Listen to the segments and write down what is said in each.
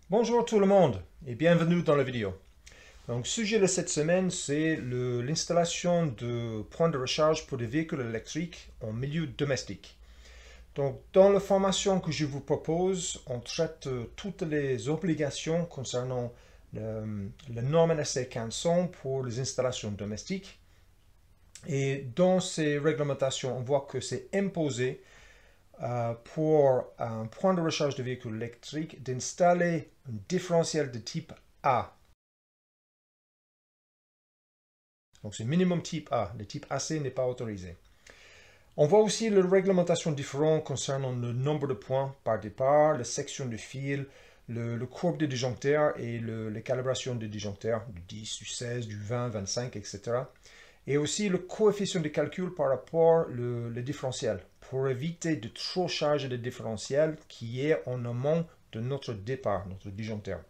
Bonjour tout le monde et bienvenue dans la vidéo. Donc, le sujet de cette semaine, c'est l'installation de points de recharge pour des véhicules électriques en milieu domestique. Donc, dans la formation que je vous propose, on traite toutes les obligations concernant la norme NSC 1500 pour les installations domestiques. Et dans ces réglementations, on voit que c'est imposé pour un point de recharge de véhicule électrique d'installer un différentiel de type A. Donc c'est minimum type A. Le type AC n'est pas autorisé. On voit aussi les réglementations différentes concernant le nombre de points par départ, la section de fil, le courbe des disjoncteurs et les calibrations des disjoncteurs, du 10, du 16, du 20, 25, etc. Et aussi le coefficient de calcul par rapport au différentiel, pour éviter de trop charger le différentiel qui est en amont de notre départ, notre disjoncteur.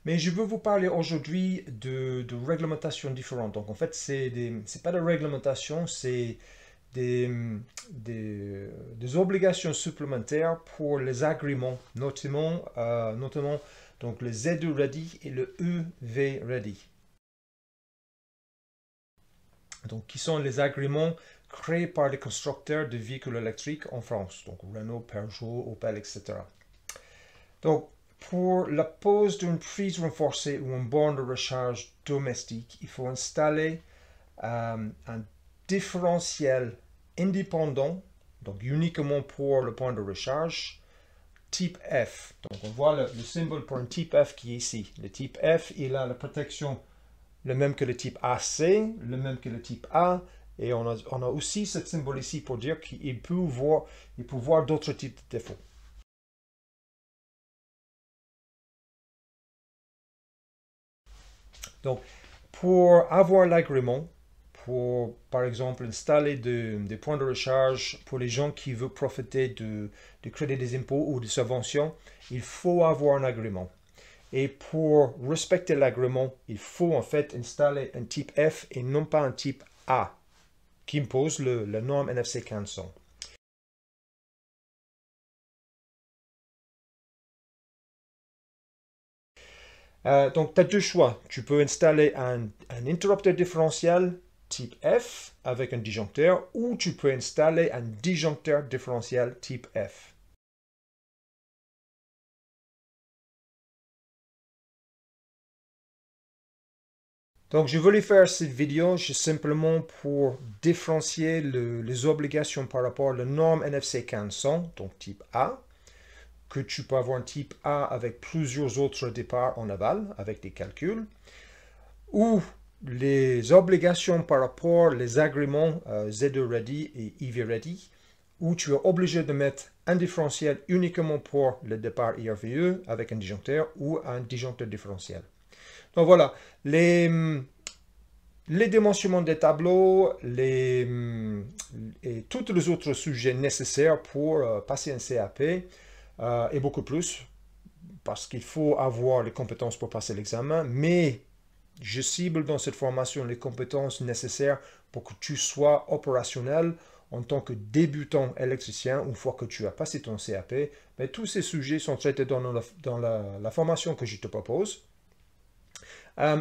Mais je veux vous parler aujourd'hui de réglementations différentes. Donc en fait, c'est pas de réglementation, c'est des obligations supplémentaires pour les agréments, notamment donc le Z2 Ready et le EV Ready. Donc, qui sont les agréments créés par les constructeurs de véhicules électriques en France, donc Renault, Peugeot, Opel, etc. Donc, pour la pose d'une prise renforcée ou une borne de recharge domestique, il faut installer un différentiel indépendant, donc uniquement pour le point de recharge, type F. Donc, on voit le symbole pour un type F qui est ici. Le type F, il a la protection le même que le type AC, le même que le type A, et on a aussi ce symbole ici pour dire qu'il peut voir d'autres types de défauts. Donc, pour avoir l'agrément, pour par exemple installer des points de recharge pour les gens qui veulent profiter de crédits des impôts ou de subventions, il faut avoir un agrément. Et pour respecter l'agrément, il faut en fait installer un type F et non pas un type A, qui impose la norme NFC 1500. Donc, tu as deux choix. Tu peux installer un interrupteur différentiel type F avec un disjoncteur ou tu peux installer un disjoncteur différentiel type F. Donc, je voulais faire cette vidéo juste simplement pour différencier les obligations par rapport à la norme NFC 1500, donc type A, que tu peux avoir un type A avec plusieurs autres départs en aval, avec des calculs, ou les obligations par rapport aux agréments Z2 Ready et EV Ready, où tu es obligé de mettre un différentiel uniquement pour le départ IRVE avec un disjoncteur ou un disjoncteur différentiel. Donc voilà, les dimensionnements des tableaux et tous les autres sujets nécessaires pour passer un CAP et beaucoup plus, parce qu'il faut avoir les compétences pour passer l'examen, mais je cible dans cette formation les compétences nécessaires pour que tu sois opérationnel en tant que débutant électricien une fois que tu as passé ton CAP. Mais tous ces sujets sont traités dans la formation que je te propose.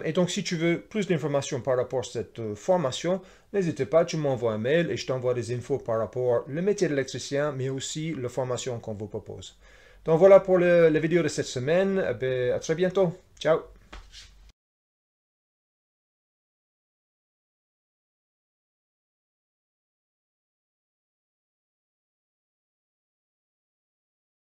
Et donc, si tu veux plus d'informations par rapport à cette formation, n'hésite pas, tu m'envoies un mail et je t'envoie des infos par rapport au métier d'électricien, mais aussi la formation qu'on vous propose. Donc voilà pour la vidéo de cette semaine. À très bientôt. Ciao.